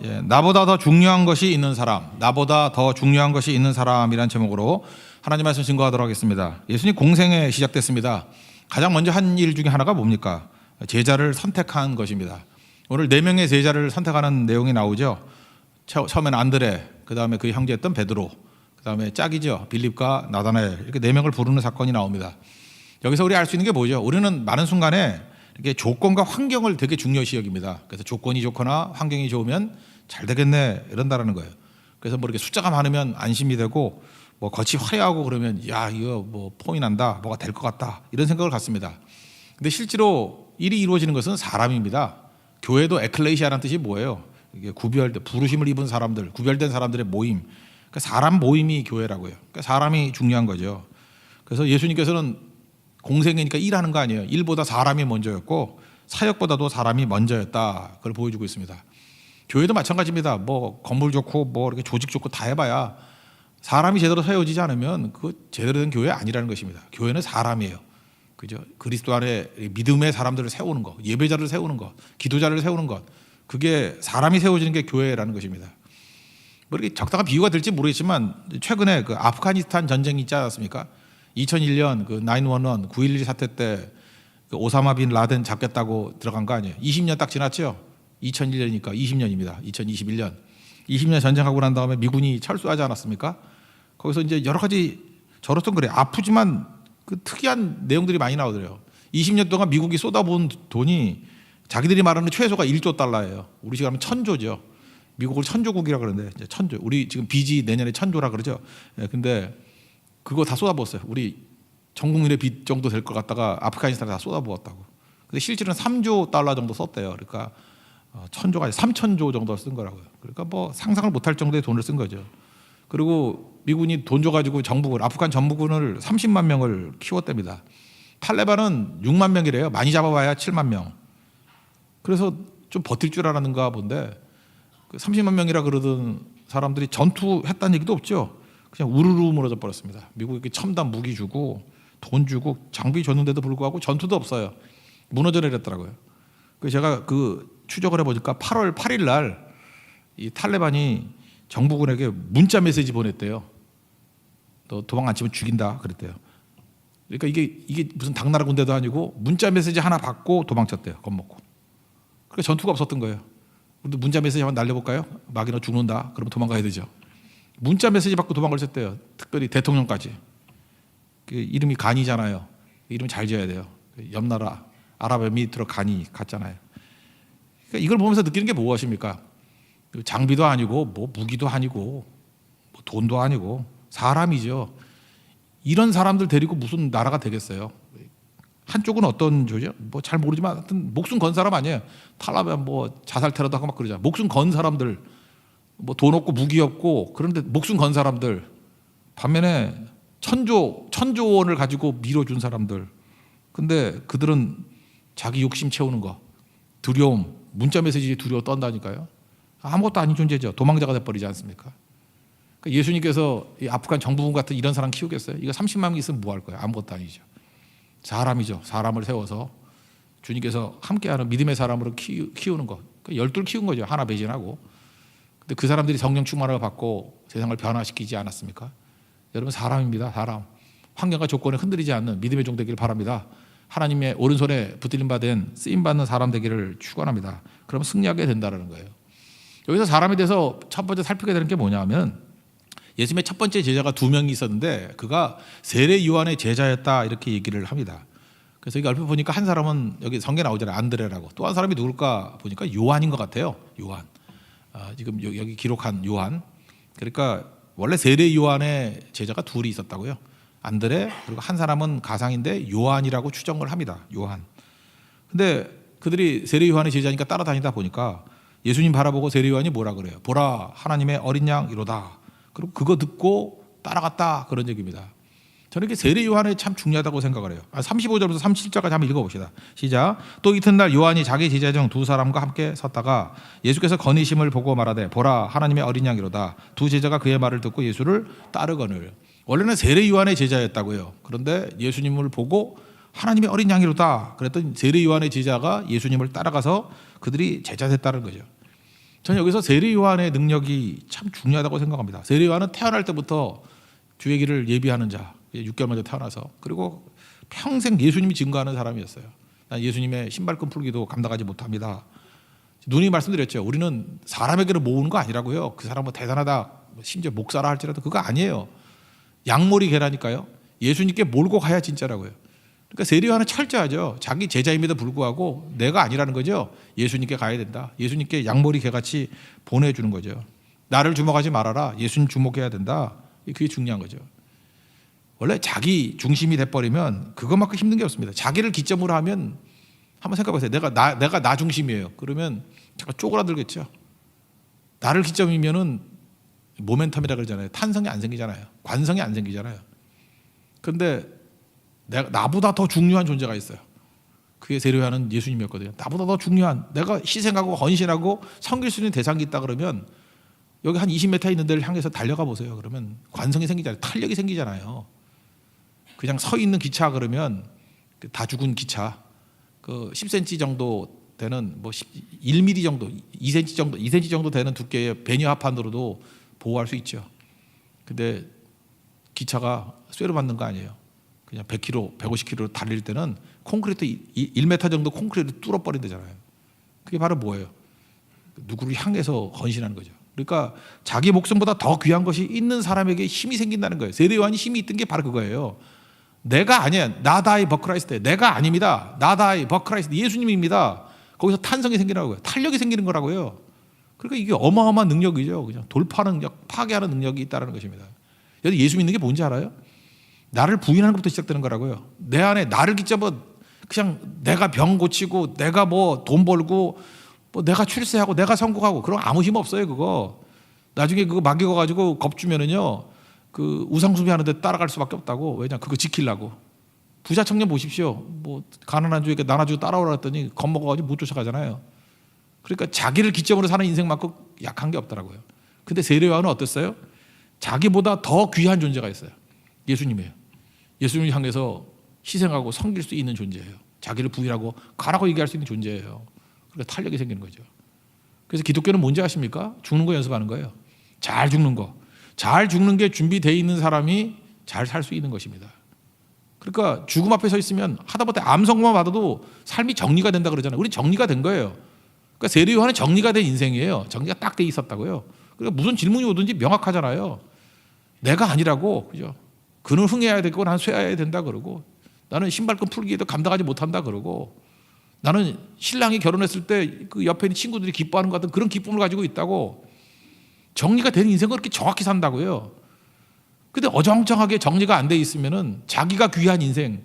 예, 나보다 더 중요한 것이 있는 사람, 나보다 더 중요한 것이 있는 사람이란 제목으로 하나님 말씀 증거하도록 하겠습니다. 예수님 공생에 시작됐습니다. 가장 먼저 한 일 중에 하나가 뭡니까? 제자를 선택한 것입니다. 오늘 4명의 제자를 선택하는 내용이 나오죠. 처음에는 안드레, 그 다음에 그 형제였던 베드로, 그 다음에 짝이죠, 빌립과 나다나엘, 이렇게 4명을 부르는 사건이 나옵니다. 여기서 우리 알 수 있는 게 뭐죠? 우리는 많은 순간에 이렇게 조건과 환경을 되게 중요시 여깁니다. 그래서 조건이 좋거나 환경이 좋으면 잘 되겠네 이런다라는 거예요. 그래서 뭐 이렇게 숫자가 많으면 안심이 되고 뭐 겉이 화려하고 그러면 야 이거 뭐 폼이 난다, 뭐가 될 것 같다 이런 생각을 갖습니다. 근데 실제로 일이 이루어지는 것은 사람입니다. 교회도 에클레시아라는 뜻이 뭐예요? 이게 부르심을 입은 사람들, 구별된 사람들의 모임. 그러니까 사람 모임이 교회라고요. 그러니까 사람이 중요한 거죠. 그래서 예수님께서는 공생이니까 일하는 거 아니에요. 일보다 사람이 먼저였고 사역보다도 사람이 먼저였다. 그걸 보여주고 있습니다. 교회도 마찬가지입니다. 뭐 건물 좋고 뭐 이렇게 조직 좋고 다 해봐야 사람이 제대로 세워지지 않으면 그 제대로 된 교회 아니라는 것입니다. 교회는 사람이에요. 그죠? 그리스도 안에 믿음의 사람들을 세우는 것, 예배자를 세우는 것, 기도자를 세우는 것, 그게 사람이 세워지는 게 교회라는 것입니다. 뭐 이렇게 적당한 비유가 될지 모르겠지만 최근에 그 아프가니스탄 전쟁이 있지 않았습니까? 2001년 그 911 9.11 사태 때 그 오사마 빈 라덴 잡겠다고 들어간 거 아니에요? 20년 딱 지났죠? 2001년이니까 20년입니다. 2021년. 20년 전쟁하고 난 다음에 미군이 철수하지 않았습니까? 거기서 이제 여러 가지 저로서는 그래 아프지만 그 특이한 내용들이 많이 나오더래요. 20년 동안 미국이 쏟아부은 돈이 자기들이 말하는 최소가 1조 달러예요. 우리 지금 하면 1000조죠. 미국을 천조국이라 그러는데 이제 1000조. 우리 지금 빚이 내년에 1000조라 그러죠. 근데 그거 다 쏟아부었어요. 우리 전 국민의 빚 정도 될 것 같다가 아프가니스탄에 다 쏟아부었다고. 근데 실제로는 3조 달러 정도 썼대요. 그러니까 1000조가 아니라 3000조 정도 쓴 거라고요. 그러니까 뭐 상상을 못할 정도의 돈을 쓴 거죠. 그리고 미군이 돈 줘가지고 아프간 정부군을 30만 명을 키웠답니다. 탈레반은 6만 명이래요. 많이 잡아봐야 7만 명. 그래서 좀 버틸 줄 알았는가 본데 그 30만 명이라 그러던 사람들이 전투했다는 얘기도 없죠. 그냥 우르르 무너져 버렸습니다. 미국이 첨단 무기 주고 돈 주고 장비 줬는데도 불구하고 전투도 없어요. 무너져 내렸더라고요. 그래서 제가 그 추적을 해보니까 8월 8일 날 이 탈레반이 정부군에게 문자 메시지 보냈대요. 너 도망 안 치면 죽인다 그랬대요. 그러니까 이게 무슨 당나라 군대도 아니고 문자 메시지 하나 받고 도망쳤대요. 겁먹고. 그러니까 전투가 없었던 거예요. 우리도 문자 메시지 한번 날려볼까요? 막이 너 죽는다. 그러면 도망가야 되죠. 문자 메시지 받고 도망을 쳤대요. 특별히 대통령까지. 그 이름이 간이잖아요. 이름 잘 지어야 돼요. 옆 나라 아랍에미리트로 간이 갔잖아요. 그러니까 이걸 보면서 느끼는 게 무엇입니까? 장비도 아니고 뭐 무기도 아니고 뭐 돈도 아니고 사람이죠. 이런 사람들 데리고 무슨 나라가 되겠어요? 한쪽은 어떤 조죠? 뭐 잘 모르지만 하여튼 목숨 건 사람 아니에요. 탈라반 뭐 자살 테러도 하고 막 그러잖아요. 목숨 건 사람들, 뭐 돈 없고 무기 없고 그런데 목숨 건 사람들, 반면에 천조 원을 가지고 밀어준 사람들. 근데 그들은 자기 욕심 채우는 거, 두려움, 문자 메시지 두려워 떤다니까요. 아무것도 아닌 존재죠. 도망자가 돼버리지 않습니까? 그러니까 예수님께서 이 아프간 정부군 같은 이런 사람 키우겠어요? 이거 30만 명 있으면 뭐 할 거예요? 아무것도 아니죠. 사람이죠. 사람을 세워서 주님께서 함께하는 믿음의 사람으로 키우는 것. 그러니까 12를 키운 거죠. 하나 배신하고. 근데 그 사람들이 성령 충만을 받고 세상을 변화시키지 않았습니까? 여러분 사람입니다. 사람. 환경과 조건에 흔들리지 않는 믿음의 종 되기를 바랍니다. 하나님의 오른손에 붙들림 받은 쓰임받는 사람 되기를 축원합니다. 그러면 승리하게 된다는 거예요. 여기서 사람에 대해서 첫 번째 살피게 되는 게 뭐냐면 예수님의 첫 번째 제자가 2명이 있었는데 그가 세례 요한의 제자였다 이렇게 얘기를 합니다. 그래서 여기 얼핏 보니까 한 사람은 여기 성경에 나오잖아요. 안드레라고. 또 한 사람이 누굴까 보니까 요한인 것 같아요. 요한. 지금 여기 기록한 요한. 그러니까 원래 세례 요한의 제자가 2이 있었다고요. 안드레 그리고 한 사람은 가상인데 요한이라고 추정을 합니다. 요한. 근데 그들이 세례 요한의 제자니까 따라다니다 보니까 예수님 바라보고 세례 요한이 뭐라 그래요? 보라 하나님의 어린 양 이로다. 그리고 그거 듣고 따라갔다 그런 얘기입니다. 저는 이게 세례 요한이 참 중요하다고 생각을 해요. 35절부터 37절까지 한번 읽어봅시다. 시작. 또 이튿날 요한이 자기 제자 중 2사람과 함께 섰다가 예수께서 거니심을 보고 말하되 보라 하나님의 어린 양이로다. 2 제자가 그의 말을 듣고 예수를 따르거늘. 원래는 세례 요한의 제자였다고요. 그런데 예수님을 보고 하나님의 어린 양이로다 그랬더니 세례 요한의 제자가 예수님을 따라가서 그들이 제자 됐다는 거죠. 저는 여기서 세례 요한의 능력이 참 중요하다고 생각합니다. 세례 요한은 태어날 때부터 주의 길을 예비하는 자, 6개월 먼저 태어나서, 그리고 평생 예수님이 증거하는 사람이었어요. 난 예수님의 신발끈 풀기도 감당하지 못합니다. 누누이 말씀드렸죠. 우리는 사람에게를 모으는 거 아니라고요. 그 사람 뭐 대단하다, 심지어 목사라 할지라도 그거 아니에요. 양머리 개라니까요. 예수님께 몰고 가야 진짜라고요. 그러니까 세례 요한은 철저하죠. 자기 제자임에도 불구하고 내가 아니라는 거죠. 예수님께 가야 된다. 예수님께 양머리 개같이 보내주는 거죠. 나를 주목하지 말아라. 예수님 주목해야 된다. 그게 중요한 거죠. 원래 자기 중심이 돼버리면 그것만큼 힘든 게 없습니다. 자기를 기점으로 하면 한번 생각해 보세요. 내가 나 중심이에요. 그러면 잠깐 쪼그라들겠죠. 나를 기점이면은 모멘텀이라 그러잖아요. 탄성이 안 생기잖아요. 관성이 안 생기잖아요. 그런데 나보다 더 중요한 존재가 있어요. 그게 세례 요한은 예수님이었거든요. 나보다 더 중요한, 내가 희생하고 헌신하고 섬길 수 있는 대상이 있다 그러면 여기 한 20m 있는 데를 향해서 달려가 보세요. 그러면 관성이 생기잖아요. 탄력이 생기잖아요. 그냥 서 있는 기차 그러면 다 죽은 기차, 그 10cm 정도 되는 뭐 1mm 정도, 2cm 정도 되는 두께의 베니 합판으로도 보호할 수 있죠. 근데 기차가 쇠로 만든 거 아니에요. 그냥 100km, 150km로 달릴 때는 콘크리트 1m 정도 콘크리트를 뚫어버린다잖아요. 그게 바로 뭐예요? 누구를 향해서 헌신하는 거죠. 그러니까 자기 목숨보다 더 귀한 것이 있는 사람에게 힘이 생긴다는 거예요. 세례 요한이 힘이 있던 게 바로 그거예요. 내가 아니야. 나다이 버크라이스트. 내가 아닙니다. 나다이 버크라이스트. 예수님입니다. 거기서 탄성이 생기라고요. 탄력이 생기는 거라고요. 그러니까 이게 어마어마한 능력이죠. 그냥 돌파하는 능력, 파괴하는 능력이 있다는 것입니다. 여기 예수 믿는 게 뭔지 알아요? 나를 부인하는 것부터 시작되는 거라고요. 내 안에 나를 기점은 그냥 내가 병 고치고 내가 뭐 돈 벌고 뭐 내가 출세하고 내가 성공하고 그런 아무 힘 없어요. 그거 나중에 그거 맡겨가지고 겁주면은요 그 우상숭배하는데 따라갈 수밖에 없다고. 왜냐 그거 지키려고. 부자 청년 보십시오. 뭐 가난한 주에게 나눠주고 따라오라 했더니 겁먹어가지고 못 쫓아가잖아요. 그러니까 자기를 기점으로 사는 인생만큼 약한 게 없더라고요. 근데 세례 요한은 어땠어요? 자기보다 더 귀한 존재가 있어요. 예수님이에요. 예수님을 향해서 희생하고 섬길 수 있는 존재예요. 자기를 부인하고 가라고 얘기할 수 있는 존재예요. 그러니까 탄력이 생기는 거죠. 그래서 기독교는 뭔지 아십니까? 죽는 거 연습하는 거예요. 잘 죽는 거. 잘 죽는 게 준비되어 있는 사람이 잘 살 수 있는 것입니다. 그러니까 죽음 앞에 서 있으면 하다못해 암성만 받아도 삶이 정리가 된다 그러잖아요. 우리 정리가 된 거예요. 그러니까 세례 요한은 정리가 된 인생이에요. 정리가 딱 돼 있었다고요. 그러니까 무슨 질문이 오든지 명확하잖아요. 내가 아니라고, 그죠? 그는 흥해야 되고 나는 쇠해야 된다 그러고, 나는 신발끈 풀기에도 감당하지 못한다 그러고, 나는 신랑이 결혼했을 때 그 옆에 있는 친구들이 기뻐하는 것 같은 그런 기쁨을 가지고 있다고. 정리가 된 인생을 그렇게 정확히 산다고요. 근데 어정쩡하게 정리가 안 돼 있으면은 자기가 귀한 인생,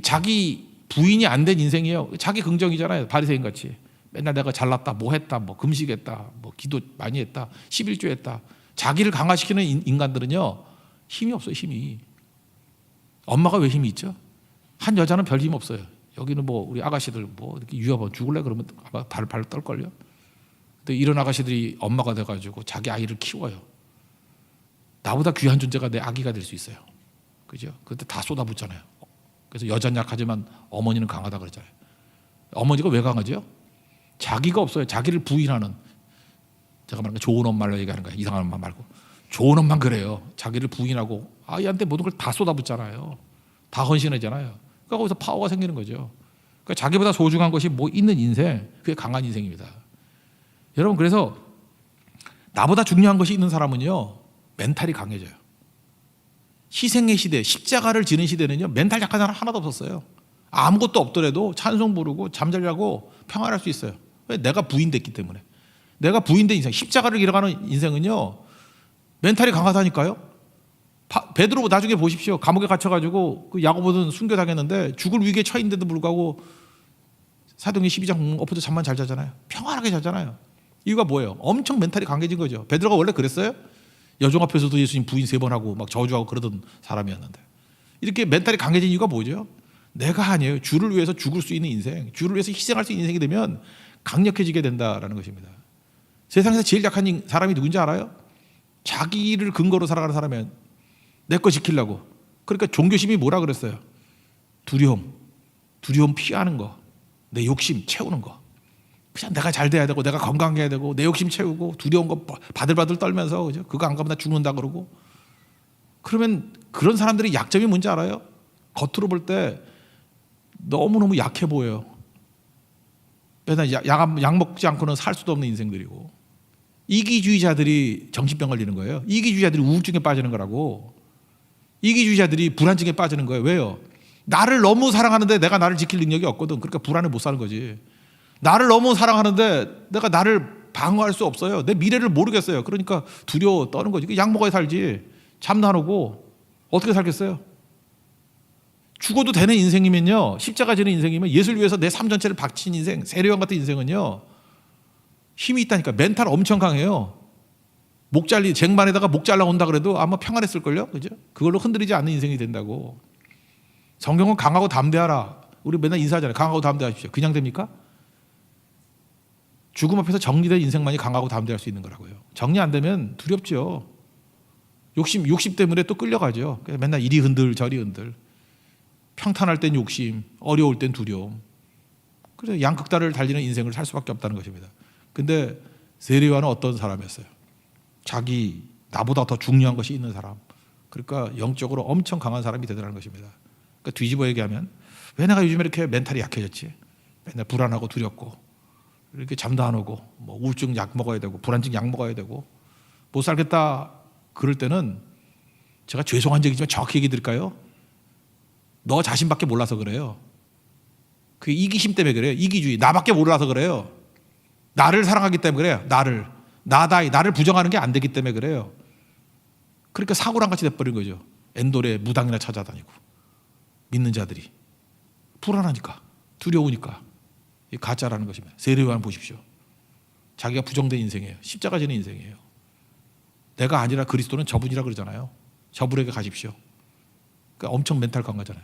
자기 부인이 안 된 인생이에요. 자기 긍정이잖아요. 바리새인 같이 맨날 내가 잘났다, 뭐 했다, 뭐 금식했다, 뭐 기도 많이 했다, 11조 했다. 자기를 강화시키는 인간들은요 힘이 없어요. 힘이. 엄마가 왜 힘이 있죠? 한 여자는 별 힘 없어요. 여기는 뭐 우리 아가씨들 뭐 이렇게 유아번 죽을래 그러면 아마 발을 떨걸요. 근데 이런 아가씨들이 엄마가 돼가지고 자기 아이를 키워요. 나보다 귀한 존재가 내 아기가 될 수 있어요. 그죠? 그때 다 쏟아붓잖아요. 그래서 여자는 약하지만 어머니는 강하다 그러잖아요. 어머니가 왜 강하죠? 자기가 없어요. 자기를 부인하는. 제가 말하는 좋은 엄마로 얘기하는 거예요. 이상한 엄마 말고. 좋은 엄마는 그래요. 자기를 부인하고 아이한테 모든 걸 다 쏟아붓잖아요. 다 헌신하잖아요. 그러니까 거기서 파워가 생기는 거죠. 그러니까 자기보다 소중한 것이 뭐 있는 인생, 그게 강한 인생입니다. 여러분, 그래서 나보다 중요한 것이 있는 사람은요 멘탈이 강해져요. 희생의 시대, 십자가를 지는 시대는요 멘탈 약한 사람 하나도 없었어요. 아무것도 없더라도 찬송 부르고 잠자려고 평안할 수 있어요. 왜? 내가 부인됐기 때문에. 내가 부인된 인생, 십자가를 잃어가는 인생은요 멘탈이 강하다니까요. 베드로 나중에 보십시오. 감옥에 갇혀가지고 그 야고보는 순교당했는데 죽을 위기에 처했는데도 불구하고 사도행전 12장 엎어져 잠만 잘 자잖아요. 평안하게 자잖아요. 이유가 뭐예요? 엄청 멘탈이 강해진 거죠. 베드로가 원래 그랬어요? 여종 앞에서도 예수님 부인 3번 하고 막 저주하고 그러던 사람이었는데, 이렇게 멘탈이 강해진 이유가 뭐죠? 내가 아니에요. 주를 위해서 죽을 수 있는 인생, 주를 위해서 희생할 수 있는 인생이 되면 강력해지게 된다라는 것입니다. 세상에서 제일 약한 사람이 누군지 알아요? 자기를 근거로 살아가는 사람이에요. 내 거 지키려고. 그러니까 종교심이 뭐라 그랬어요? 두려움 피하는 거, 내 욕심 채우는 거. 그냥 내가 잘 돼야 되고 내가 건강해야 되고 내 욕심 채우고 두려운 거 바들바들 떨면서 그죠? 그거 안 가면 나 죽는다 그러고. 그러면 그런 사람들의 약점이 뭔지 알아요? 겉으로 볼 때 너무너무 약해 보여요. 맨날 약 먹지 않고는 살 수도 없는 인생들이고. 이기주의자들이 정신병 걸리는 거예요. 이기주의자들이 우울증에 빠지는 거라고. 이기주의자들이 불안증에 빠지는 거예요. 왜요? 나를 너무 사랑하는데 내가 나를 지킬 능력이 없거든. 그러니까 불안에 못 사는 거지. 나를 너무 사랑하는데 내가 나를 방어할 수 없어요. 내 미래를 모르겠어요. 그러니까 두려워 떠는 거지. 약 먹어야 살지. 잠도 안 오고 어떻게 살겠어요? 죽어도 되는 인생이면요, 십자가 지는 인생이면, 예수를 위해서 내 삶 전체를 바친 인생, 세례요한 같은 인생은요 힘이 있다니까. 멘탈 엄청 강해요. 쟁반에다가 목 잘라 온다 그래도 아마 평안했을걸요. 그죠? 그걸로 흔들리지 않는 인생이 된다고. 성경은 강하고 담대하라. 우리 맨날 인사하잖아요. 강하고 담대하십시오. 그냥 됩니까? 죽음 앞에서 정리된 인생만이 강하고 담대할 수 있는 거라고요. 정리 안 되면 두렵죠. 욕심 때문에 또 끌려가죠. 맨날 이리 흔들 저리 흔들. 평탄할 땐 욕심, 어려울 땐 두려움. 그래서 양극단을 달리는 인생을 살 수밖에 없다는 것입니다. 근데 세례요한은 어떤 사람이었어요? 나보다 더 중요한 것이 있는 사람. 그러니까 영적으로 엄청 강한 사람이 되더라는 것입니다. 그러니까 뒤집어 얘기하면, 왜 내가 요즘에 이렇게 멘탈이 약해졌지? 맨날 불안하고 두렵고 이렇게 잠도 안 오고 뭐 우울증 약 먹어야 되고 불안증 약 먹어야 되고 못 살겠다 그럴 때는, 제가 죄송한 얘기지만 정확히 얘기 드릴까요? 너 자신밖에 몰라서 그래요. 그게 이기심 때문에 그래요. 이기주의. 나밖에 몰라서 그래요. 나를 사랑하기 때문에 그래요. 나를 부정하는 게 안 되기 때문에 그래요. 그러니까 사고랑 같이 돼버린 거죠. 엔돌에 무당이나 찾아다니고 믿는 자들이 불안하니까, 두려우니까. 이 가짜라는 것입니다. 세례요한 보십시오. 자기가 부정된 인생이에요. 십자가 지는 인생이에요. 내가 아니라 그리스도는 저분이라 그러잖아요. 저분에게 가십시오. 그러니까 엄청 멘탈 강하잖아요.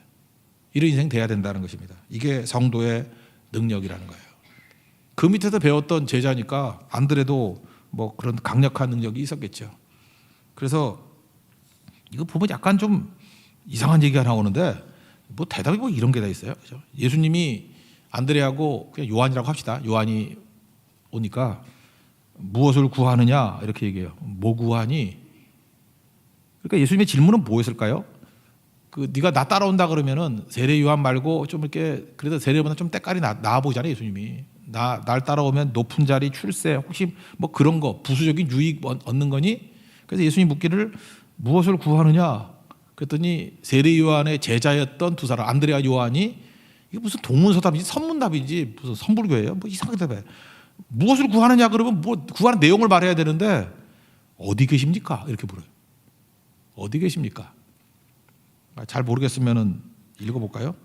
이런 인생 돼야 된다는 것입니다. 이게 성도의 능력이라는 거예요. 그 밑에서 배웠던 제자니까 안드레도 뭐 그런 강력한 능력이 있었겠죠. 그래서 이거 보면 약간 좀 이상한 얘기가 나오는데, 뭐 대답이 뭐 이런 게 다 있어요. 그죠? 예수님이 안드레하고, 그냥 요한이라고 합시다. 요한이 오니까 무엇을 구하느냐 이렇게 얘기해요. 뭐 구하니? 그러니까 예수님의 질문은 뭐였을까요? 네가 나 따라온다 그러면은 세례 요한 말고 좀 이렇게, 그래도 세례보다 좀 때깔이 나아 보이잖아요. 예수님이 날 따라오면 높은 자리, 출세, 혹시 뭐 그런 거, 부수적인 유익 얻는 거니? 그래서 예수님이 묻기를 무엇을 구하느냐? 그랬더니 세례 요한의 제자였던 두 사람, 안드레와 요한이, 이게 무슨 동문서답인지 선문답인지 무슨 선불교예요? 뭐 이상하게 답해. 무엇을 구하느냐 그러면 뭐 구하는 내용을 말해야 되는데, 어디 계십니까? 이렇게 물어요. 어디 계십니까? 잘 모르겠으면 읽어볼까요?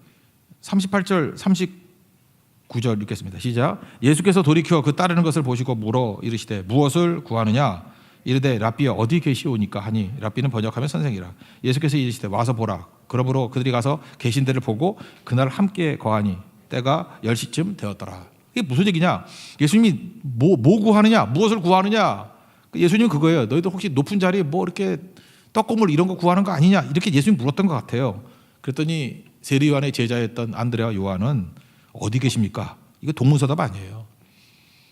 38절 39절 읽겠습니다. 시작. 예수께서 돌이켜 그 따르는 것을 보시고 물어 이르시되 무엇을 구하느냐? 이르되 랍비여 어디 계시오니까 하니, 랍비는 번역하면 선생이라. 예수께서 이르시되 와서 보라. 그러므로 그들이 가서 계신 데를 보고 그날 함께 거하니 때가 10시쯤 되었더라. 이게 무슨 얘기냐? 예수님이 뭐 구하느냐? 무엇을 구하느냐? 예수님은 그거예요. 너희들 혹시 높은 자리 뭐 이렇게 떡고물 이런 거 구하는 거 아니냐? 이렇게 예수님 물었던 것 같아요. 그랬더니 세례 요한의 제자였던 안드레와 요한은 어디 계십니까? 이거 동문서답 아니에요.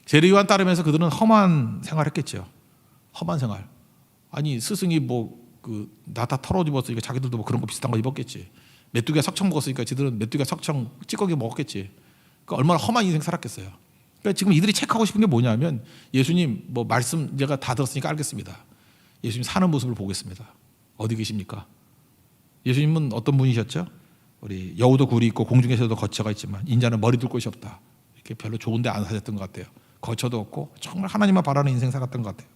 세례 요한 따르면서 그들은 험한 생활했겠죠. 험한 생활. 아니 스승이 나다 털어입었으니까 자기들도 뭐 그런 거 비슷한 거 입었겠지. 메뚜기가 석청 먹었으니까 지들은 메뚜기가 석청 찌꺼기 먹었겠지. 그러니까 얼마나 험한 인생 살았겠어요. 그러니까 지금 이들이 체크하고 싶은 게 뭐냐면, 예수님 뭐 말씀 제가 다 들었으니까 알겠습니다. 예수님 사는 모습을 보겠습니다. 어디 계십니까? 예수님은 어떤 분이셨죠? 우리 여우도 굴이 있고 공중에서도 거처가 있지만 인자는 머리 둘 곳이 없다. 이렇게 별로 좋은 데 안 사셨던 것 같아요. 거처도 없고 정말 하나님만 바라는 인생 살았던 것 같아요.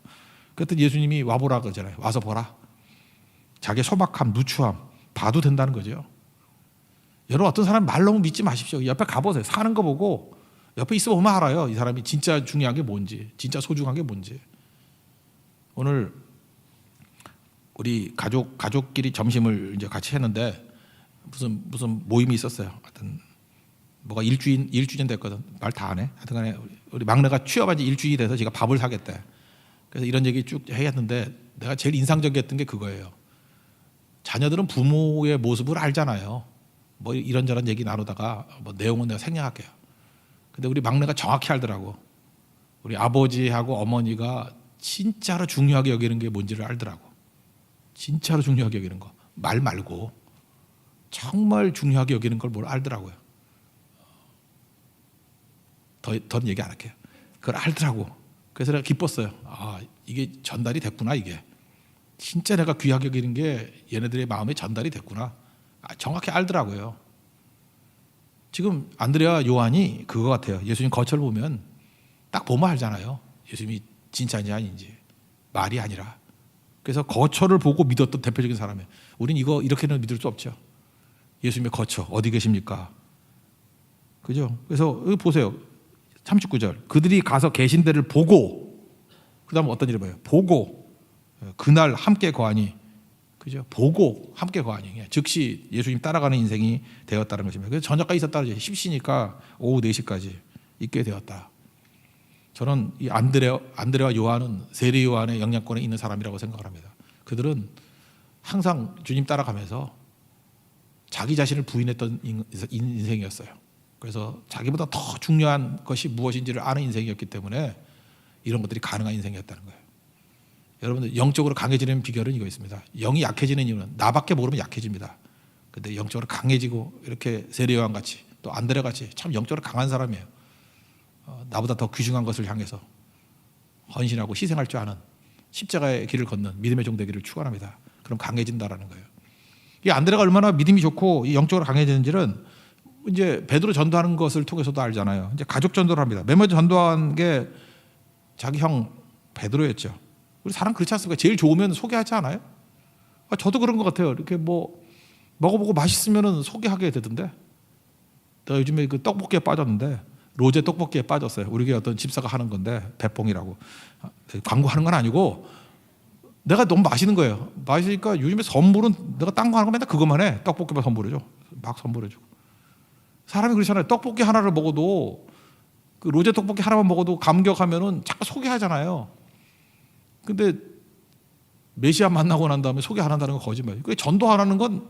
그랬더니 예수님이 와보라 그러잖아요. 와서 보라. 자기의 소박함, 누추함 봐도 된다는 거죠. 여러분, 어떤 사람 말 너무 믿지 마십시오. 옆에 가보세요. 사는 거 보고 옆에 있어 보면 알아요. 이 사람이 진짜 중요한 게 뭔지, 진짜 소중한 게 뭔지. 오늘 우리 가족끼리 점심을 이제 같이 했는데 무슨 모임이 있었어요. 하여튼 뭐가 일주년 됐거든. 말 다 안 해. 하여튼간에 우리 막내가 취업한 지 일주일이 돼서 제가 밥을 사겠대. 그래서 이런 얘기 쭉 했는데, 내가 제일 인상적이었던 게 그거예요. 자녀들은 부모의 모습을 알잖아요. 뭐 이런저런 얘기 나누다가 뭐 내용은 내가 생략할게요. 근데 우리 막내가 정확히 알더라고. 우리 아버지하고 어머니가 진짜로 중요하게 여기는 게 뭔지를 알더라고. 진짜로 중요하게 여기는 거. 말 말고 정말 중요하게 여기는 걸 뭘 알더라고요. 더는 얘기 안 할게요. 그걸 알더라고. 그래서 내가 기뻤어요. 아, 이게 전달이 됐구나, 이게. 진짜 내가 귀하게 여기는 게 얘네들의 마음에 전달이 됐구나. 정확히 알더라고요. 지금 안드레와 요한이 그거 같아요. 예수님 거처를 보면 딱 보면 알잖아요. 예수님이 진짜인지 아닌지. 말이 아니라. 그래서 거처를 보고 믿었던 대표적인 사람이에요. 우린 이거 이렇게는 믿을 수 없죠. 예수님의 거처 어디 계십니까? 그죠? 그래서 여기 보세요. 39절. 그들이 가서 계신 데를 보고, 그 다음 어떤 일을 봐요? 보고 그날 함께 거하니, 그죠? 보고 함께 거하니, 즉시 예수님 따라가는 인생이 되었다는 것입니다. 그래서 저녁까지 있었다는 거죠. 십시니까 오후 4시까지 있게 되었다. 저는 이 안드레와 요한은 세례 요한의 영향권에 있는 사람이라고 생각을 합니다. 그들은 항상 주님 따라가면서 자기 자신을 부인했던 인생이었어요. 그래서 자기보다 더 중요한 것이 무엇인지를 아는 인생이었기 때문에 이런 것들이 가능한 인생이었다는 거예요. 여러분들 영적으로 강해지는 비결은 이거 있습니다. 영이 약해지는 이유는 나밖에 모르면 약해집니다. 근데 영적으로 강해지고 이렇게 세례 요한 같이 또 안드레 같이 참 영적으로 강한 사람이에요. 나보다 더 귀중한 것을 향해서 헌신하고 희생할 줄 아는 십자가의 길을 걷는 믿음의 종 되기를 축원합니다. 그럼 강해진다라는 거예요. 이 안드레가 얼마나 믿음이 좋고 영적으로 강해지는지는 이제 베드로 전도하는 것을 통해서도 알잖아요. 이제 가족 전도를 합니다. 맨 먼저 전도한 게 자기 형 베드로였죠. 우리 사람 그렇지 않습니까? 제일 좋으면 소개하지 않아요? 저도 그런 것 같아요. 이렇게 뭐 먹어보고 맛있으면 소개하게 되던데. 나 요즘에 그 떡볶이에 빠졌는데 로제 떡볶이에 빠졌어요. 우리 교회 어떤 집사가 하는 건데 배뽕이라고. 광고하는 건 아니고 내가 너무 맛있는 거예요. 맛있으니까 요즘에 선물은 내가 딴 거 하는 거 맨날 그것만 해. 떡볶이만 선물해줘. 막 선물해주고. 사람이 그렇잖아요. 떡볶이 하나를 먹어도 그 로제 떡볶이 하나만 먹어도 감격하면은 자꾸 소개하잖아요. 근데 메시아 만나고 난 다음에 소개 안 한다는 건 거짓말이에요. 그 전도 안 하는 건,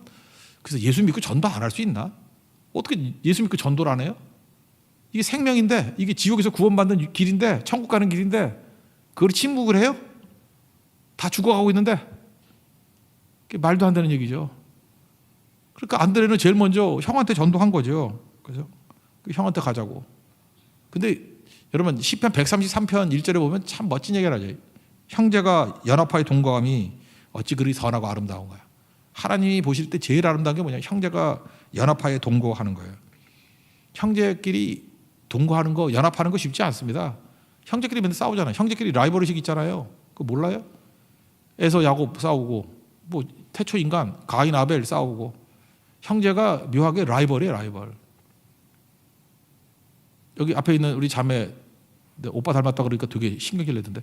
그래서 예수 믿고 전도 안 할 수 있나? 어떻게 예수 믿고 전도를 안 해요? 이게 생명인데, 이게 지옥에서 구원받는 길인데, 천국 가는 길인데 그걸 침묵을 해요? 다 죽어가고 있는데. 그게 말도 안 되는 얘기죠. 그러니까 안드레는 제일 먼저 형한테 전도한 거죠. 그래서 형한테 가자고. 근데 여러분 시편 133편 1절에 보면 참 멋진 얘기를 하죠. 형제가 연합하여 동거함이 어찌 그리 선하고 아름다운 거야. 하나님이 보실 때 제일 아름다운 게 뭐냐? 형제가 연합하여 동거하는 거예요. 형제끼리 동거하는 거, 연합하는 거 쉽지 않습니다. 형제끼리 맨날 싸우잖아요. 형제끼리 라이벌의식 있잖아요. 그거 몰라요? 에서 야곱 싸우고, 뭐 태초 인간 가인 아벨 싸우고, 형제가 묘하게 라이벌이에요. 라이벌. 여기 앞에 있는 우리 자매 오빠 닮았다 그러니까 되게 신경질 내던데.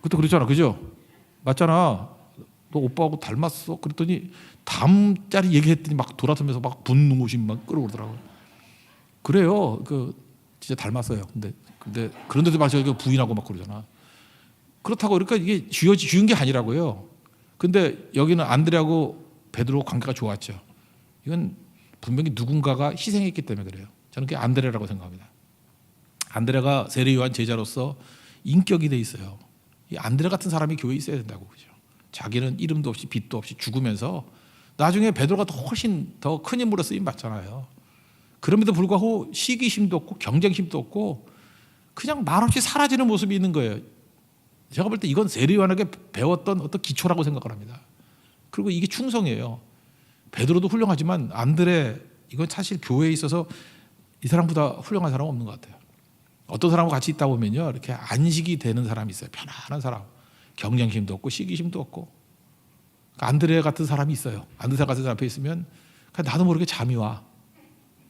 그때 그랬잖아, 그죠? 맞잖아. 너 오빠하고 닮았어. 그랬더니 다음자리 얘기했더니 막 돌아서면서 막 분노심 막 끌어오르더라고요. 그래요. 그 진짜 닮았어요. 근데 그런데도 막 저기 부인하고 막 그러잖아. 그렇다고 그러니까 이게 쉬운 게 아니라고요. 근데 여기는 안드레하고 베드로 관계가 좋았죠. 이건 분명히 누군가가 희생했기 때문에 그래요. 저는 그게 안드레라고 생각합니다. 안드레가 세례 요한 제자로서 인격이 돼 있어요. 이 안드레 같은 사람이 교회에 있어야 된다고. 그죠? 자기는 이름도 없이 빛도 없이 죽으면서 나중에 베드로가 더 훨씬 더 큰 인물로 쓰임 받잖아요. 그럼에도 불구하고 시기심도 없고 경쟁심도 없고 그냥 말없이 사라지는 모습이 있는 거예요. 제가 볼 때 이건 세례 요한에게 배웠던 어떤 기초라고 생각을 합니다. 그리고 이게 충성이에요. 베드로도 훌륭하지만 안드레, 이건 사실 교회에 있어서 이 사람보다 훌륭한 사람은 없는 것 같아요. 어떤 사람과 같이 있다 보면요, 이렇게 안식이 되는 사람이 있어요. 편안한 사람, 경쟁심도 없고 시기심도 없고. 그러니까 안드레 같은 사람이 있어요. 안드레 같은 사람 앞에 있으면 그냥 나도 모르게 잠이 와.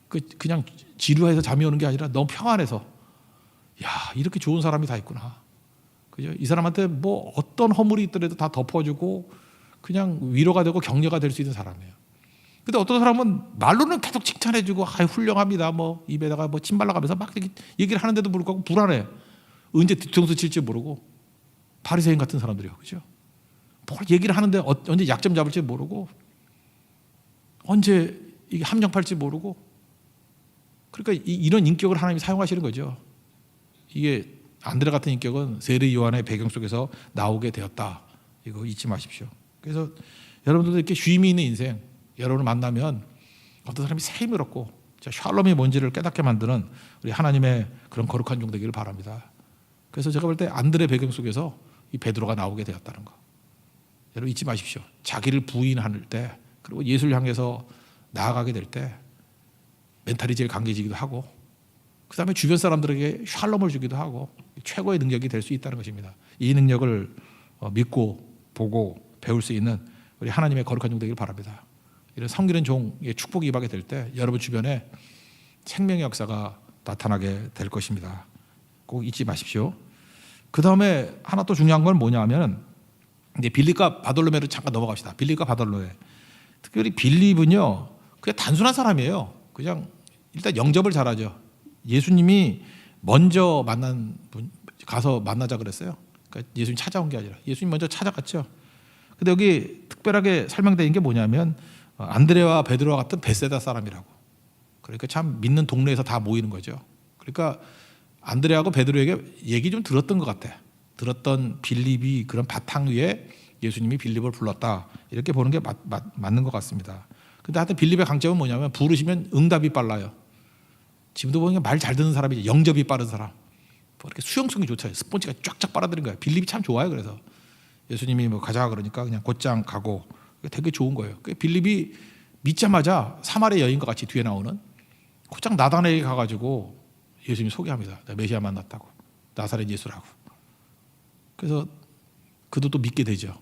그냥 지루해서 잠이 오는 게 아니라 너무 평안해서, 야, 이렇게 좋은 사람이 다 있구나. 그죠? 이 사람한테 뭐 어떤 허물이 있더라도 다 덮어주고 그냥 위로가 되고 격려가 될 수 있는 사람이에요. 근데 어떤 사람은 말로는 계속 칭찬해주고, 훌륭합니다. 뭐 입에다가 뭐 침 발라가면서 막 얘기를 하는데도 불구하고 불안해. 언제 뒤통수 칠지 모르고. 바리새인 같은 사람들이요, 그죠? 뭘 얘기를 하는데 언제 약점 잡을지 모르고, 언제 이게 함정팔지 모르고. 그러니까 이런 인격을 하나님이 사용하시는 거죠. 이게 안드레 같은 인격은 세례 요한의 배경 속에서 나오게 되었다. 이거 잊지 마십시오. 그래서 여러분들도 이렇게 쉼이 있는 인생, 여러분을 만나면 어떤 사람이 새 힘을 얻고 샬롬이 뭔지를 깨닫게 만드는 우리 하나님의 그런 거룩한 종 되기를 바랍니다. 그래서 제가 볼 때 안드레 배경 속에서 이 베드로가 나오게 되었다는 거. 여러분 잊지 마십시오. 자기를 부인할 때, 그리고 예수를 향해서 나아가게 될 때 멘탈이 제일 강해지기도 하고, 그 다음에 주변 사람들에게 샬롬을 주기도 하고 최고의 능력이 될 수 있다는 것입니다. 이 능력을 믿고 보고 배울 수 있는 우리 하나님의 거룩한 종 되기를 바랍니다. 이런 섬기는 종의 축복이 임하게 될 때 여러분 주변에 생명의 역사가 나타나게 될 것입니다. 꼭 잊지 마십시오. 그 다음에 하나 또 중요한 건 뭐냐 하면, 이제 빌립과 바돌로메를 잠깐 넘어갑시다. 빌립과 바돌로메. 특별히 빌립은요, 그냥 단순한 사람이에요. 그냥 일단 영접을 잘하죠. 예수님이 먼저 가서 만나자 그랬어요. 그러니까 예수님 찾아온 게 아니라 예수님 먼저 찾아갔죠. 근데 여기 특별하게 설명되는 게 뭐냐면, 안드레와 베드로와 같은 베세다 사람이라고. 그러니까 참 믿는 동네에서 다 모이는 거죠. 그러니까 안드레하고 베드로에게 얘기 좀 들었던 것 같아. 들었던 빌립이 그런 바탕 위에 예수님이 빌립을 불렀다. 이렇게 보는 게 맞는 것 같습니다. 근데 하여튼 빌립의 강점은 뭐냐면 부르시면 응답이 빨라요. 지금도 보니까 말 잘 듣는 사람이 영접이 빠른 사람. 뭐 이렇게 수용성이 좋죠. 스폰지가 쫙쫙 빨아들인 거예요. 빌립이 참 좋아요. 그래서 예수님이 뭐 가자 그러니까 그냥 곧장 가고, 되게 좋은 거예요. 빌립이 믿자마자 사마리아 여인과 같이 뒤에 나오는 곧장 나단에게 가가지고 예수님이 소개합니다. 메시아 만났다고, 나사렛 예수라고. 그래서 그도 또 믿게 되죠.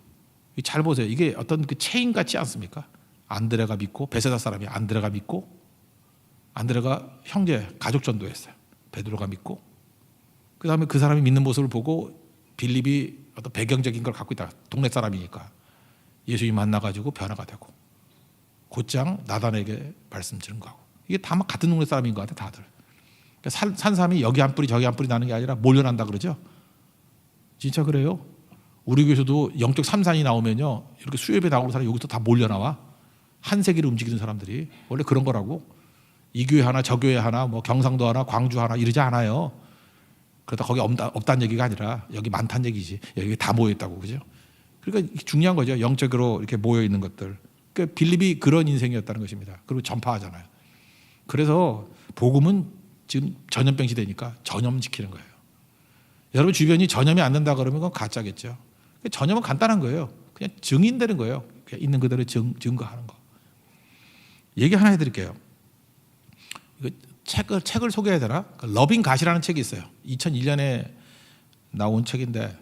잘 보세요. 이게 어떤 그 체인 같지 않습니까? 안드레가 믿고, 베세다 사람이 안드레가 믿고, 안드레가 형제 가족 전도했어요. 베드로가 믿고, 그 다음에 그 사람이 믿는 모습을 보고 빌립이 어떤 배경적인 걸 갖고 있다. 동네 사람이니까 예수님 만나가지고 변화가 되고, 곧장 나단에게 말씀 증거하고. 이게 다 같은 동네 사람인 것 같아 다들. 그러니까 산 사람이 여기 한 뿌리 저기 한 뿌리 나는 게 아니라 몰려난다 그러죠. 진짜 그래요. 우리 교회에서도 영적 삼산이 나오면요, 이렇게 수협에 나오는 사람이 여기서 다 몰려나와. 한 세기를 움직이는 사람들이 원래 그런 거라고. 이 교회 하나 저 교회 하나 뭐 경상도 하나 광주 하나 이러지 않아요. 그러다 거기 없다는 얘기가 아니라 여기 많다는 얘기지. 여기 다 모여있다고. 그죠? 그러니까 중요한 거죠. 영적으로 이렇게 모여있는 것들. 그러니까 빌립이 그런 인생이었다는 것입니다. 그리고 전파하잖아요. 그래서 복음은 지금 전염병 시대니까 전염시키는 거예요. 여러분 주변이 전염이 안 된다 그러면 그건 가짜겠죠. 전염은 간단한 거예요. 그냥 증인되는 거예요. 그냥 있는 그대로 증거하는 거. 얘기 하나 해드릴게요. 이거 책을 소개해야 되나? 러빙 갓이라는 책이 있어요. 2001년에 나온 책인데,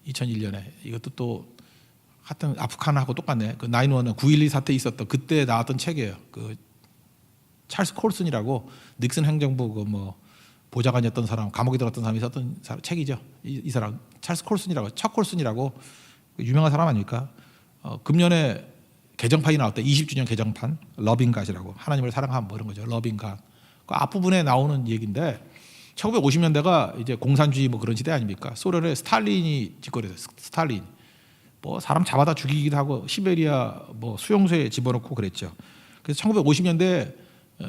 2001년에 이것도 또 하여튼 아프간하고 똑같네. 그 9/11 9.12 사태 있었던 그때 나왔던 책이에요. 그 찰스 콜슨이라고 닉슨 행정부 그 뭐 보좌관이었던 사람, 감옥에 들어갔던 사람이 썼던 책이죠. 이 사람 찰스 콜슨이라고, 척 콜슨이라고 유명한 사람 아닙니까? 금년에 개정판이 나왔대. 20주년 개정판, 러빙 갓이라고, 하나님을 사랑하면 뭐 이런 거죠. 러빙 갓. 그 앞부분에 나오는 얘기인데, 1950년대가 이제 공산주의 뭐 그런 시대 아닙니까? 소련의 스탈린이 집권했어요. 스탈린. 뭐 사람 잡아다 죽이기도 하고 시베리아 뭐 수용소에 집어넣고 그랬죠. 그래서 1950년대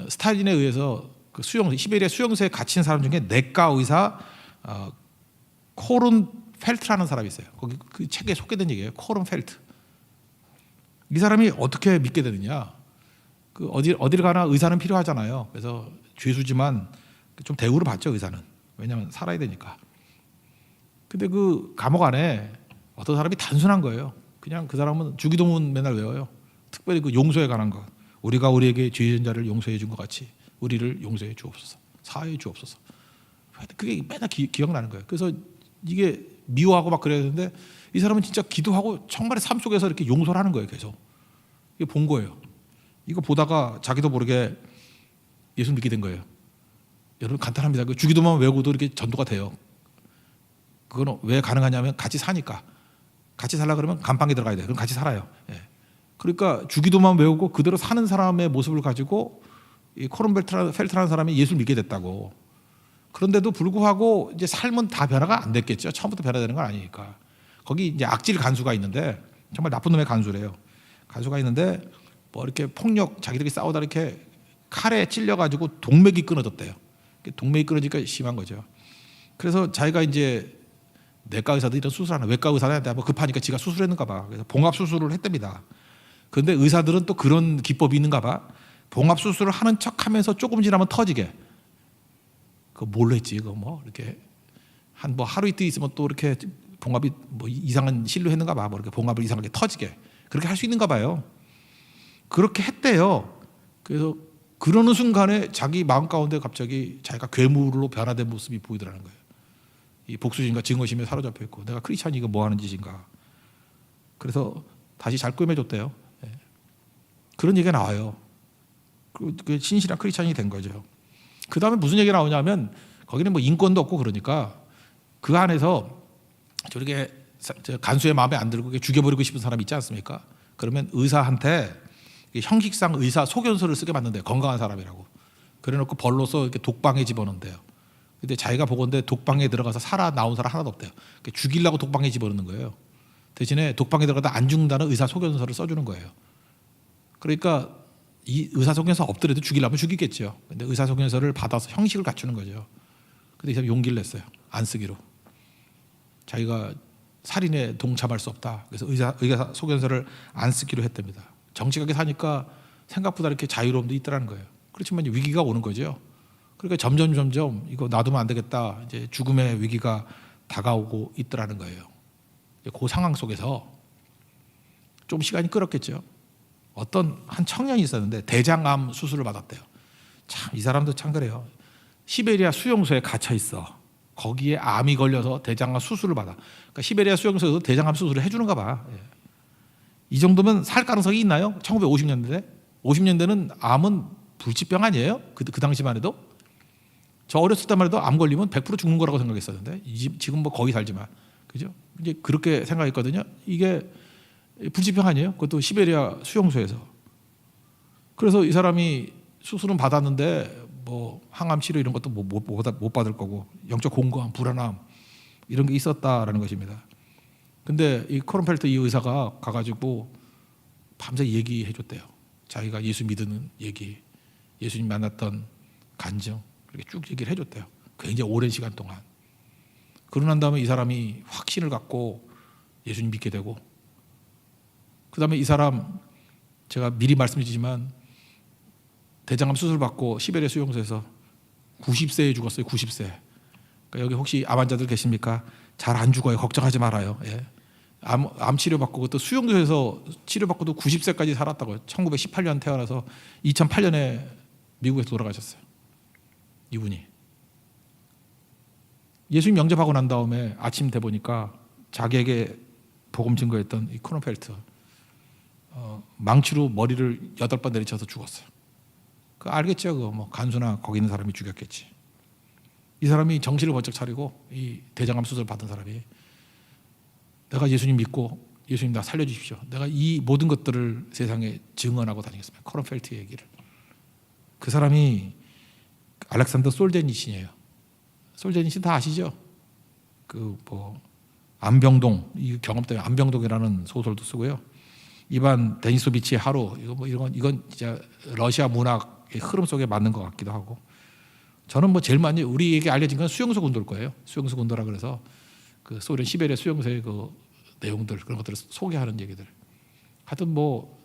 스탈린에 의해서 그 시베리아 수용소에 갇힌 사람 중에 내과 의사 코른 펠트라는 사람이 있어요. 거기 그 책에 소개된 얘기예요. 코른 펠트. 이 사람이 어떻게 믿게 되느냐? 그 어디를 가나 의사는 필요하잖아요. 그래서 죄수지만 좀 대우를 받죠, 의사는. 왜냐하면 살아야 되니까. 근데 그 감옥 안에 어떤 사람이 단순한 거예요. 그냥 그 사람은 주기도문 맨날 외워요. 특별히 그 용서에 관한 것. 우리가 우리에게 죄 지은 자를 용서해 준 것 같이 우리를 용서해 주옵소서. 사하여 주옵소서. 그게 맨날 기억나는 거예요. 그래서 이게 미워하고 막 그래야 되는데, 이 사람은 진짜 기도하고 정말의 삶 속에서 이렇게 용서를 하는 거예요. 계속. 이게 본 거예요. 이거 보다가 자기도 모르게 예수 믿게 된 거예요. 여러분 간단합니다. 그 주기도만 외우고도 이렇게 전도가 돼요. 그건 왜 가능하냐면 같이 사니까. 같이 살라 그러면 감방에 들어가야 돼요. 그럼 같이 살아요. 예. 그러니까 주기도만 외우고 그대로 사는 사람의 모습을 가지고 이 코른 펠트라는 사람이 예수를 믿게 됐다고. 그런데도 불구하고 이제 삶은 다 변화가 안 됐겠죠. 처음부터 변화되는 건 아니니까. 거기 이제 악질 간수가 있는데, 정말 나쁜 놈의 간수래요. 간수가 있는데 뭐 이렇게 폭력, 자기들끼리 싸우다 이렇게 칼에 찔려가지고 동맥이 끊어졌대요. 동맥이 끊어지니까 심한 거죠. 그래서 자기가 이제 내과 의사도 이런 수술하나 외과 의사한테 뭐 급하니까 지가 수술했는가 봐. 그래서 봉합 수술을 했답니다. 그런데 의사들은 또 그런 기법이 있는가 봐. 봉합 수술을 하는 척하면서 조금 지나면 터지게. 그 뭘로 했지? 그거 뭐 이렇게 한 뭐 하루 이틀 있으면 또 이렇게 봉합이 뭐 이상한 실로 했는가 봐. 뭐 이렇게 봉합을 이상하게 터지게. 그렇게 할 수 있는가 봐요. 그렇게 했대요. 그래서 그러는 순간에 자기 마음 가운데 갑자기 자기가 괴물로 변화된 모습이 보이더라는 거예요. 이 복수심과 증오심에 사로잡혀 있고 내가 크리스찬이 이거 뭐 하는 짓인가. 그래서 다시 잘 꾸며줬대요. 예. 그런 얘기가 나와요. 그 신실한 크리스찬이 된 거죠. 그 다음에 무슨 얘기가 나오냐면 거기는 뭐 인권도 없고 그러니까 그 안에서 저렇게 간수의 마음에 안 들고 죽여버리고 싶은 사람이 있지 않습니까? 그러면 의사한테 형식상 의사 소견서를 쓰게 만든대요. 건강한 사람이라고. 그래놓고 벌로서 이렇게 독방에 집어넣는데요. 근데 자기가 보건대 독방에 들어가서 살아 나온 사람 하나도 없대요. 죽이려고 독방에 집어넣는 거예요. 대신에 독방에 들어가다 안 죽는다는 의사 소견서를 써주는 거예요. 그러니까 이 의사 소견서 없더라도 죽이려면 죽이겠죠. 근데 의사 소견서를 받아서 형식을 갖추는 거죠. 근데 이 사람이 용기를 냈어요. 안 쓰기로. 자기가 살인에 동참할 수 없다. 그래서 의사 소견서를 안 쓰기로 했답니다. 정직하게 사니까 생각보다 이렇게 자유로움도 있더라는 거예요. 그렇지만 위기가 오는 거죠. 그러니까 점점 이거 놔두면 안 되겠다. 이제 죽음의 위기가 다가오고 있더라는 거예요. 그 상황 속에서 좀 시간이 끌었겠죠. 어떤 한 청년이 있었는데 대장암 수술을 받았대요. 참 이 사람도 참 그래요. 시베리아 수용소에 갇혀 있어. 거기에 암이 걸려서 대장암 수술을 받아. 그러니까 시베리아 수용소에서 대장암 수술을 해주는가 봐. 예. 이 정도면 살 가능성이 있나요? 1950년대? 50년대는 암은 불치병 아니에요? 그 당시만 해도? 저 어렸을 때만 해도 암 걸리면 100% 죽는 거라고 생각했었는데 지금 뭐 거의 살지만 그죠? 이제 그렇게 생각했거든요. 이게 불치병 아니에요? 그것도 시베리아 수용소에서. 그래서 이 사람이 수술은 받았는데 뭐 항암 치료 이런 것도 못 받을 거고 영적 공고함, 불안함 이런 게 있었다라는 것입니다. 근데 이 코른펠트 이 의사가 가가지고 밤새 얘기해 줬대요. 자기가 예수 믿는 얘기, 예수님 만났던 간증 이렇게 쭉 얘기를 해줬대요. 굉장히 오랜 시간 동안. 그러고 난 다음에 이 사람이 확신을 갖고 예수님 믿게 되고 그 다음에 이 사람 제가 미리 말씀드리지만 대장암 수술 받고 시베리아 수용소에서 90세에 죽었어요. 90세. 그러니까 여기 혹시 암 환자들 계십니까? 잘 안 죽어요. 걱정하지 말아요. 예. 암 치료받고 그것도 수용소에서 치료받고도 90세까지 살았다고요. 1918년 태어나서 2008년에 미국에서 돌아가셨어요. 이분이. 예수님 영접하고 난 다음에 아침 돼 보니까 자기에게 복음 증거했던 이 코른펠트 망치로 머리를 8번 내리쳐서 죽었어요. 그 알겠죠? 그거 뭐 간수나 거기 있는 사람이 죽였겠지. 이 사람이 정신을 번쩍 차리고 이 대장암 수술 받은 사람이 내가 예수님 믿고 예수님 나 살려주십시오. 내가 이 모든 것들을 세상에 증언하고 다니겠습니다. 코른펠트 얘기를. 그 사람이 알렉산더 솔제니친이에요. 솔제니친 다 아시죠? 그 뭐 안병동 이 경험 때문에 안병동이라는 소설도 쓰고요. 이반 데니소비치의 하루 이건 진짜 러시아 문학의 흐름 속에 맞는 것 같기도 하고. 저는 뭐 제일 많이 우리에게 알려진 건 수용소 군도일 거예요. 수용소 군도라 그래서 그 소련 시베리아 수용소의 그 내용들 그런 것들을 소개하는 얘기들. 하여튼 뭐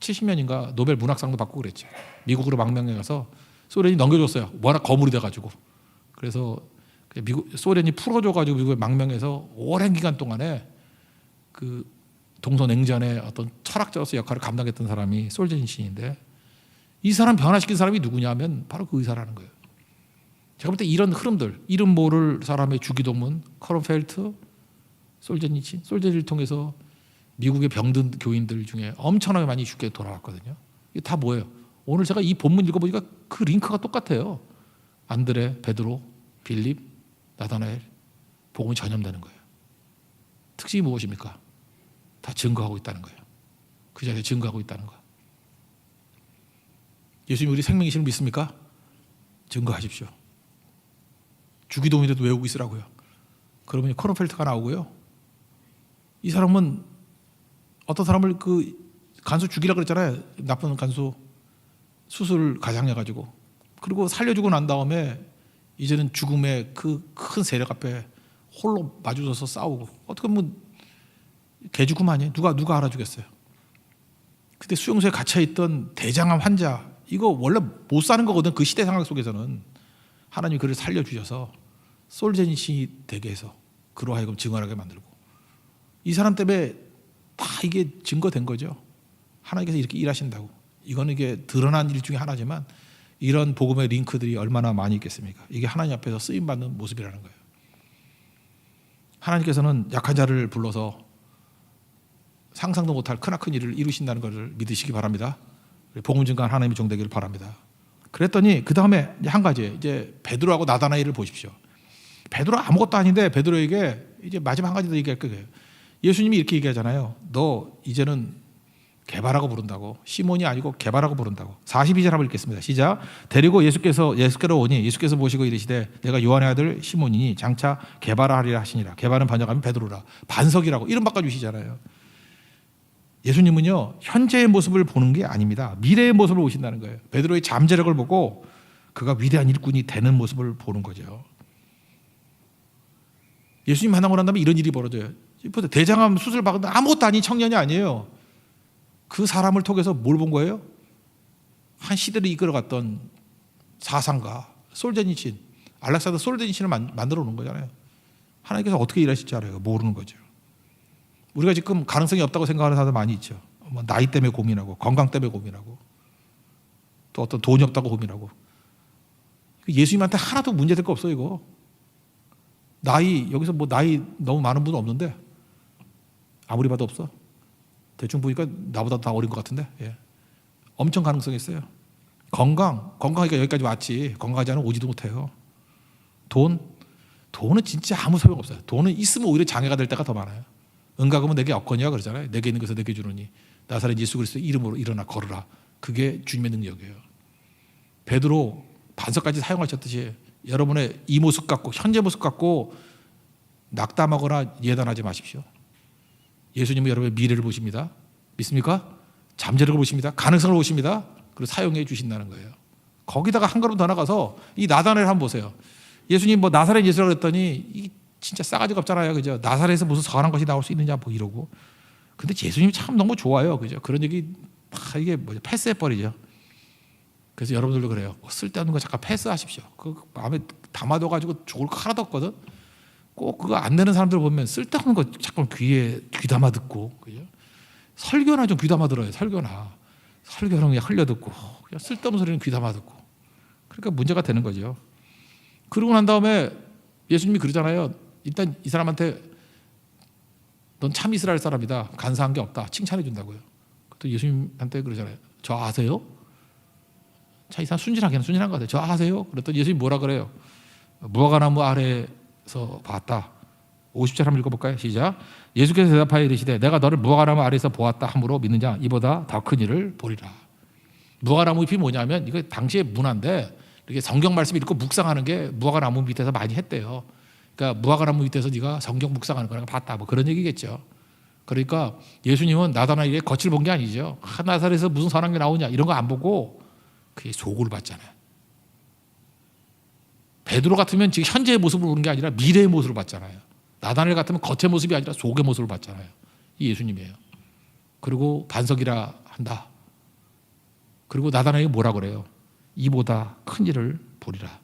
70년인가 노벨 문학상도 받고 그랬죠. 미국으로 망명해 가서 소련이 넘겨줬어요. 워낙 거물이 돼가지고. 그래서 소련이 풀어줘가지고 미국에 망명해서 오랜 기간 동안에 그 동서냉전의 어떤 철학자로서 역할을 감당했던 사람이 솔제니친인데 이 사람 변화시킨 사람이 누구냐면 바로 그 의사라는 거예요. 제가 볼 때 이런 흐름들, 이름 모를 사람의 주기도문, 코른펠트, 솔제니치를 통해서 미국의 병든 교인들 중에 엄청나게 많이 죽게 돌아왔거든요. 이게 다 뭐예요? 오늘 제가 이 본문 읽어보니까 그 링크가 똑같아요. 안드레, 베드로, 빌립, 나다나엘, 복음이 전염되는 거예요. 특징이 무엇입니까? 다 증거하고 있다는 거예요. 그 자리에 증거하고 있다는 거. 예수님이 우리 생명이심을 믿습니까? 증거하십시오. 주기도문이라도 외우고 있으라고요. 그러면 코른펠트가 나오고요. 이 사람은 어떤 사람을 그 간수 죽이라 그랬잖아요. 나쁜 간수 수술 가장해가지고. 그리고 살려주고 난 다음에 이제는 죽음의 그 큰 세력 앞에 홀로 마주서서 싸우고, 어떻게 보면 개죽음 아니에요? 누가 알아주겠어요? 그때 수용소에 갇혀있던 대장암 환자, 이거 원래 못 사는 거거든. 그 시대 상황 속에서는 하나님이 그를 살려주셔서 솔제니신이 되게 해서 그로 하여금 증언하게 만들고, 이 사람 때문에 다 이게 증거된 거죠. 하나님께서 이렇게 일하신다고. 이거는 이게 드러난 일 중에 하나지만 이런 복음의 링크들이 얼마나 많이 있겠습니까? 이게 하나님 앞에서 쓰임받는 모습이라는 거예요. 하나님께서는 약한 자를 불러서 상상도 못할 크나큰 일을 이루신다는 것을 믿으시기 바랍니다. 복음 증거한 하나님의 종 되기를 바랍니다. 그랬더니 그 다음에 한 가지, 이제 베드로하고 나다나엘을 보십시오. 베드로 아무것도 아닌데 베드로에게 이제 마지막 한 가지 더 얘기할 거예요. 예수님이 이렇게 얘기하잖아요. 너 이제는 게바라고 부른다고. 시몬이 아니고 게바라고 부른다고. 42절 한번 읽겠습니다. 시작. 데리고 예수께로 오니 예수께서 보시고 이르시되 내가 요한의 아들 시몬이니 장차 게바라 하리라 하시니라. 게바는 번역하면 베드로라. 반석이라고 이름 바꿔주시잖아요. 예수님은요, 현재의 모습을 보는 게 아닙니다. 미래의 모습을 보신다는 거예요. 베드로의 잠재력을 보고 그가 위대한 일꾼이 되는 모습을 보는 거죠. 예수님 만나고 난 다음에 이런 일이 벌어져요. 대장암 수술 받은 아무것도 아닌 청년이 아니에요. 그 사람을 통해서 뭘 본 거예요? 한 시대를 이끌어갔던 사상가 솔제니친, 알렉산더 솔제니친을 만들어 놓은 거잖아요. 하나님께서 어떻게 일하실지 알아요? 모르는 거죠. 우리가 지금 가능성이 없다고 생각하는 사람들 많이 있죠. 뭐 나이 때문에 고민하고, 건강 때문에 고민하고, 또 어떤 돈이 없다고 고민하고. 예수님한테 하나도 문제될 거 없어요. 이거 여기서 뭐 나이 너무 많은 분은 없는데, 아무리 봐도 없어. 대충 보니까 나보다 다 어린 것 같은데, 예. 엄청 가능성이 있어요. 건강하니까 여기까지 왔지. 건강하지 않으면 오지도 못해요. 돈은 진짜 아무 소용 없어요. 돈은 있으면 오히려 장애가 될 때가 더 많아요. 은가금은 내게 없거니와 그러잖아요. 내게 있는 것을 내게 주느니 나사렛 예수 그리스도의 이름으로 일어나 걸으라. 그게 주님의 능력이에요. 베드로 반석까지 사용하셨듯이 여러분의 이 모습 갖고, 현재 모습 갖고 낙담하거나 예단하지 마십시오. 예수님은 여러분의 미래를 보십니다. 믿습니까? 잠재력을 보십니다. 가능성을 보십니다. 그리고 사용해 주신다는 거예요. 거기다가 한 걸음 더 나가서 이 나다나엘 한번 보세요. 예수님 뭐 나사렛 예수라고 그랬더니 이 진짜 싸가지가 없잖아요. 그죠? 나사렛에서 무슨 선한 것이 나올 수 있느냐 뭐 이러고. 근데 예수님이 참 너무 좋아요. 그죠? 그런 얘기 이게 뭐죠? 패스해버리죠. 그래서 여러분들도 그래요. 쓸데없는 거 잠깐 패스하십시오. 그 마음에 담아둬가지고 좋을 거 하나도 없거든. 꼭 그거 안 되는 사람들 보면 쓸데없는 거 잠깐 귀담아 듣고, 그죠? 설교나 좀 귀담아 들어요. 설교는 그냥 흘려 듣고, 그냥 쓸데없는 소리는 귀담아 듣고. 그러니까 문제가 되는 거죠. 그러고 난 다음에 예수님이 그러잖아요. 일단 이 사람한테 넌 참 이스라엘 사람이다. 간사한 게 없다. 칭찬해 준다고요. 또 예수님한테 그러잖아요. 저 아세요? 참 이 사람 순진한 것 같아요. 저 아세요? 그랬더니 예수님이 뭐라 그래요? 무화과나무 아래에서 봤다. 50절 한번 읽어볼까요? 시작. 예수께서 대답하여 이르시되 내가 너를 무화과나무 아래에서 보았다 함으로 믿느냐? 이보다 더 큰 일을 보리라. 무화과나무 잎이 뭐냐면 이거 당시의 문화인데, 이렇게 성경 말씀 읽고 묵상하는 게 무화과나무 밑에서 많이 했대요. 그러니까 무화과나무 밑에서 네가 성경 묵상하는 거랑 봤다, 뭐 그런 얘기겠죠. 그러니까 예수님은 나다나엘의 겉을 본 게 아니죠. 나사렛에서 무슨 선한 게 나오냐 이런 거 안 보고 그게 속을 봤잖아요. 베드로 같으면 지금 현재의 모습을 보는 게 아니라 미래의 모습을 봤잖아요. 나다나엘 같으면 겉의 모습이 아니라 속의 모습을 봤잖아요. 이 예수님이에요. 그리고 반석이라 한다. 그리고 나다나엘이 뭐라 그래요? 이보다 큰 일을 보리라.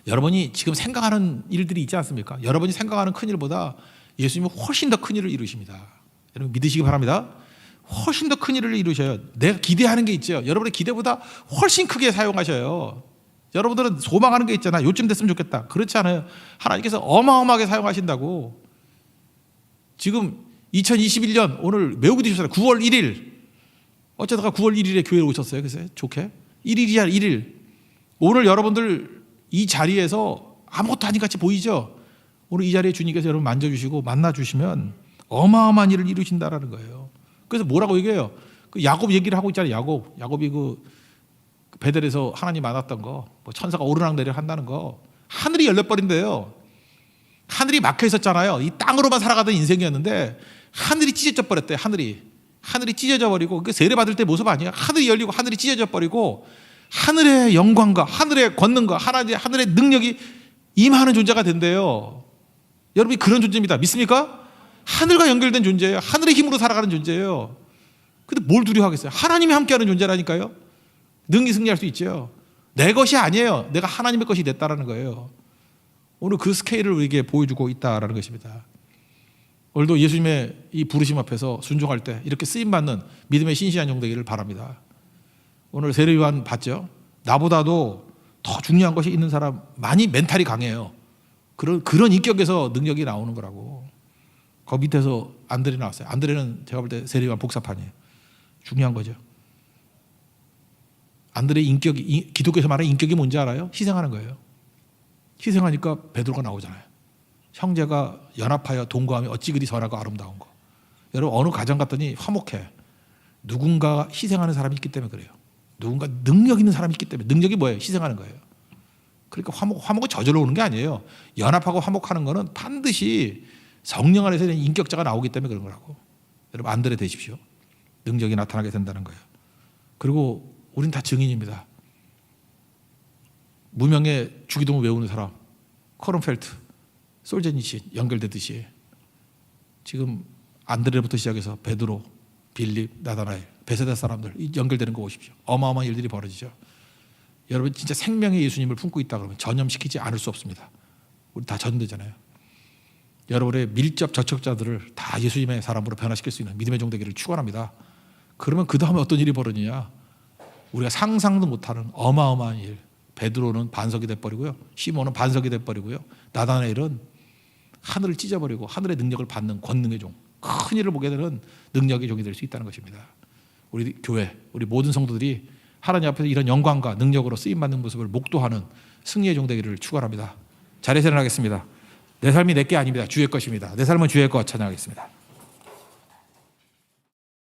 여러분이 지금 생각하는 일들이 있지 않습니까? 여러분이 생각하는 큰 일보다 예수님은 훨씬 더 큰 일을 이루십니다. 여러분 믿으시기 바랍니다. 훨씬 더 큰 일을 이루셔요. 내가 기대하는 게 있죠. 여러분의 기대보다 훨씬 크게 사용하셔요. 여러분들은 소망하는 게 있잖아요. 요쯤 됐으면 좋겠다. 그렇지 않아요. 하나님께서 어마어마하게 사용하신다고. 지금 2021년 오늘 매우 기쁘셨어요. 9월 1일 어쩌다가 9월 1일에 교회에 오셨어요. 그래서 좋게 1일이야 1일. 오늘 여러분들 이 자리에서 아무것도 아닌 같이 보이죠? 오늘 이 자리에 주님께서 여러분 만져주시고 만나주시면 어마어마한 일을 이루신다라는 거예요. 그래서 뭐라고 얘기해요? 그 야곱 얘기를 하고 있잖아요. 야곱이 그 베델에서 하나님 만났던 거, 뭐 천사가 오르락내리락 한다는 거, 하늘이 열려버린대요. 하늘이 막혀 있었잖아요. 이 땅으로만 살아가던 인생이었는데 하늘이 찢어져 버렸대요. 하늘이 찢어져 버리고, 그 세례 받을 때 모습 아니에요. 하늘이 열리고 하늘이 찢어져 버리고 하늘의 영광과 하늘의 권능과 하늘의 능력이 임하는 존재가 된대요. 여러분이 그런 존재입니다. 믿습니까? 하늘과 연결된 존재예요. 하늘의 힘으로 살아가는 존재예요. 근데 뭘 두려워하겠어요? 하나님이 함께하는 존재라니까요. 능히 승리할 수 있죠. 내 것이 아니에요. 내가 하나님의 것이 됐다라는 거예요. 오늘 그 스케일을 우리에게 보여주고 있다라는 것입니다. 오늘도 예수님의 이 부르심 앞에서 순종할 때 이렇게 쓰임받는 믿음의 신실한 종 되기를 바랍니다. 오늘 세례요한 봤죠? 나보다도 더 중요한 것이 있는 사람 많이 멘탈이 강해요. 그런 인격에서 능력이 나오는 거라고. 그 밑에서 안드레 나왔어요. 안드레는 제가 볼 때 세례요한 복사판이에요. 중요한 거죠. 안드레의 인격이, 기독교에서 말하는 인격이 뭔지 알아요? 희생하는 거예요. 희생하니까 베드로가 나오잖아요. 형제가 연합하여 동거하며 어찌 그리 선하고 아름다운 거. 여러분 어느 가정 갔더니 화목해. 누군가 희생하는 사람이 있기 때문에 그래요. 누군가 능력 있는 사람이 있기 때문에. 능력이 뭐예요? 희생하는 거예요. 그러니까 화목은 저절로 오는 게 아니에요. 연합하고 화목하는 거는 반드시 성령 안에서 인격자가 나오기 때문에 그런 거라고. 여러분 안드레 되십시오. 능력이 나타나게 된다는 거예요. 그리고 우린 다 증인입니다. 무명의 주기도문 외우는 사람, 코른펠트, 솔제니친 연결되듯이 지금 안드레부터 시작해서 베드로, 빌립, 나다나엘, 베세다 사람들 연결되는 거 보십시오. 어마어마한 일들이 벌어지죠. 여러분 진짜 생명의 예수님을 품고 있다 그러면 전염시키지 않을 수 없습니다. 우리 다 전되잖아요. 여러분의 밀접 접촉자들을 다 예수님의 사람으로 변화시킬 수 있는 믿음의 종 되기를 축원합니다. 그러면 그 다음에 어떤 일이 벌어지냐? 우리가 상상도 못하는 어마어마한 일. 베드로는 반석이 돼버리고요. 시몬은 반석이 돼버리고요. 나다나엘은 하늘을 찢어버리고 하늘의 능력을 받는 권능의 종. 큰 일을 보게 되는 능력의 종이 될 수 있다는 것입니다. 우리 교회, 우리 모든 성도들이 하나님 앞에서 이런 영광과 능력으로 쓰임받는 모습을 목도하는 승리의 종 되기를 축원합니다. 자리에서 일어나겠습니다. 내 삶이 내게 아닙니다. 주의 것입니다. 내 삶은 주의 것 찬양하겠습니다.